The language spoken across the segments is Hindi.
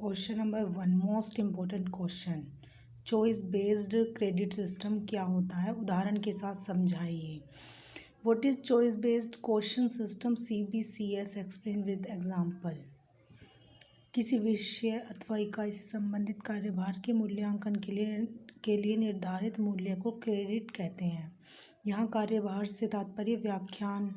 Question number 1 most important question. Choice based credit system क्या होता है, उदाहरण के साथ समझाइए। What is choice based question system? CBCS explain with example. किसी विषय अथवा इकाई से संबंधित कार्यभार के मूल्यांकन के लिए निर्धारित मूल्य को क्रेडिट कहते हैं। यहाँ कार्यभार से तात्पर्य व्याख्यान,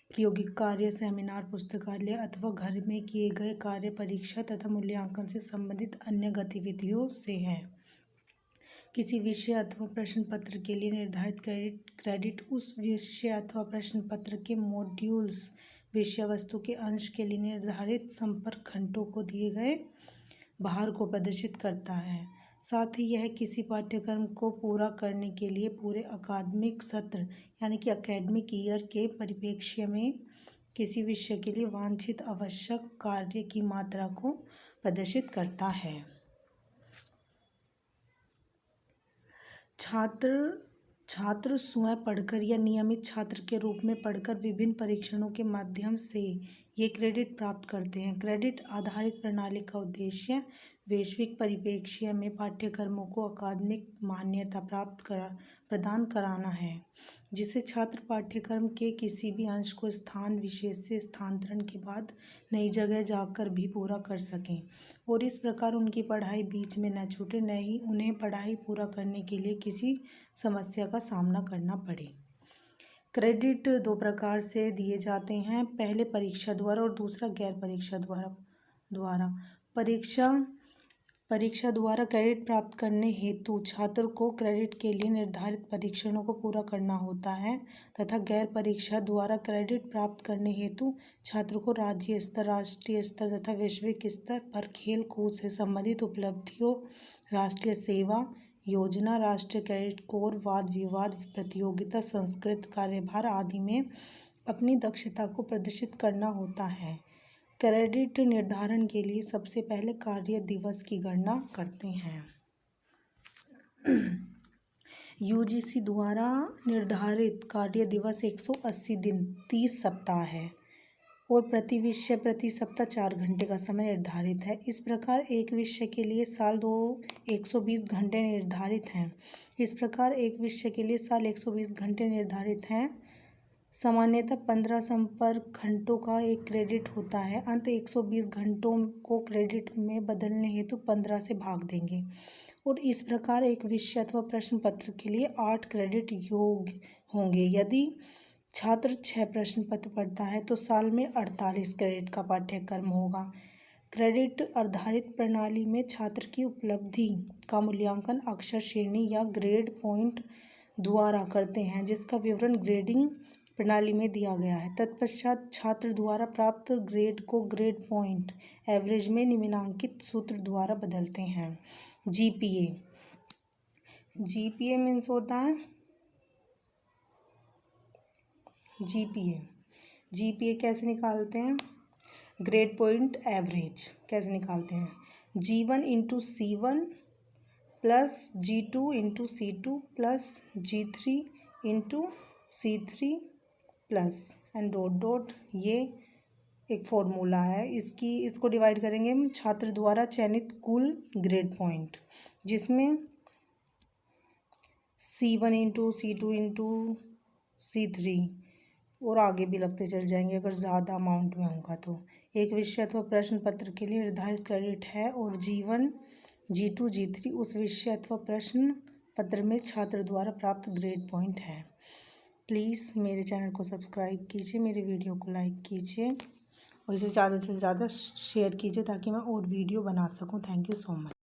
प्रायोगिक कार्य, सेमिनार, पुस्तकालय अथवा घर में किए गए कार्य, परीक्षा तथा मूल्यांकन से संबंधित अन्य गतिविधियों से है। किसी विषय अथवा प्रश्न पत्र के लिए निर्धारित क्रेडिट उस विषय अथवा प्रश्न पत्र के मॉड्यूल्स, विषय वस्तु के अंश के लिए निर्धारित संपर्क घंटों को दिए गए भार को प्रदर्शित करता है। साथ ही यह किसी पाठ्यक्रम को पूरा करने के लिए पूरे अकादमिक सत्र यानी कि एकेडमिक ईयर के परिप्रेक्ष्य में किसी विषय के लिए वांछित आवश्यक कार्य की मात्रा को प्रदर्शित करता है। छात्र स्वयं पढ़कर या नियमित छात्र के रूप में पढ़कर विभिन्न परीक्षणों के माध्यम से ये क्रेडिट प्राप्त करते हैं। क्रेडिट आधारित प्रणाली का उद्देश्य वैश्विक परिप्रेक्ष्य में पाठ्यक्रमों को अकादमिक मान्यता प्रदान कराना है, जिससे छात्र पाठ्यक्रम के किसी भी अंश को स्थान विशेष से स्थानांतरण के बाद नई जगह जाकर भी पूरा कर सकें और इस प्रकार उनकी पढ़ाई बीच में न छूटे, न ही उन्हें पढ़ाई पूरा करने के लिए किसी समस्या का सामना करना पड़े। क्रेडिट दो प्रकार से दिए जाते हैं, पहले परीक्षा द्वारा और दूसरा गैर परीक्षा द्वारा। परीक्षा द्वारा क्रेडिट प्राप्त करने हेतु छात्र को क्रेडिट के लिए निर्धारित परीक्षणों को पूरा करना होता है तथा गैर परीक्षा द्वारा क्रेडिट प्राप्त करने हेतु छात्र को राज्य स्तर, राष्ट्रीय स्तर तथा वैश्विक स्तर पर खेल कूद से संबंधित उपलब्धियों, राष्ट्रीय सेवा योजना, राष्ट्रीय क्रेडिट कोर, वाद विवाद प्रतियोगिता, संस्कृत कार्यभार आदि में अपनी दक्षता को प्रदर्शित करना होता है। क्रेडिट निर्धारण के लिए सबसे पहले कार्य दिवस की गणना करते हैं। UGC द्वारा निर्धारित कार्य दिवस 180 दिन 30 सप्ताह है और प्रति विषय प्रति सप्ताह 4 घंटे का समय निर्धारित है। इस प्रकार एक विषय के लिए साल 120 घंटे निर्धारित हैं। सामान्यतः 15 संपर्क घंटों का एक क्रेडिट होता है। अंत 120 घंटों को क्रेडिट में बदलने हेतु 15 से भाग देंगे और इस प्रकार एक विषय अथवा प्रश्न पत्र के लिए 8 क्रेडिट योग्य होंगे। यदि छात्र 6 प्रश्न पत्र पढ़ता है तो साल में 48 क्रेडिट का पाठ्यक्रम होगा। क्रेडिट आधारित प्रणाली में छात्र की उपलब्धि का मूल्यांकन अक्षर श्रेणी या ग्रेड पॉइंट द्वारा करते हैं, जिसका विवरण ग्रेडिंग प्रणाली में दिया गया है। तत्पश्चात छात्र द्वारा प्राप्त ग्रेड को ग्रेड पॉइंट एवरेज में निम्नांकित सूत्र द्वारा बदलते हैं। जीपीए मीन्स होता है जीपीए कैसे निकालते हैं? ग्रेड पॉइंट एवरेज कैसे निकालते हैं? G1 into C1 plus G2 into C2 plus G3 into C3 plus and dot. ये एक फॉर्मूला है। इसको डिवाइड करेंगे हम छात्र द्वारा चयनित कुल ग्रेड पॉइंट, जिसमें C1 into C2 into C3 और आगे भी लगते चल जाएंगे अगर ज़्यादा अमाउंट में होगा तो। एक विषय अथवा प्रश्न पत्र के लिए निर्धारित क्रेडिट है और G1, G2, G3 उस विषय अथवा प्रश्न पत्र में छात्र द्वारा प्राप्त ग्रेड पॉइंट है। प्लीज़ मेरे चैनल को सब्सक्राइब कीजिए, मेरे वीडियो को लाइक कीजिए और इसे ज़्यादा से ज़्यादा शेयर कीजिए ताकि मैं और वीडियो बना सकूं। Thank you so much.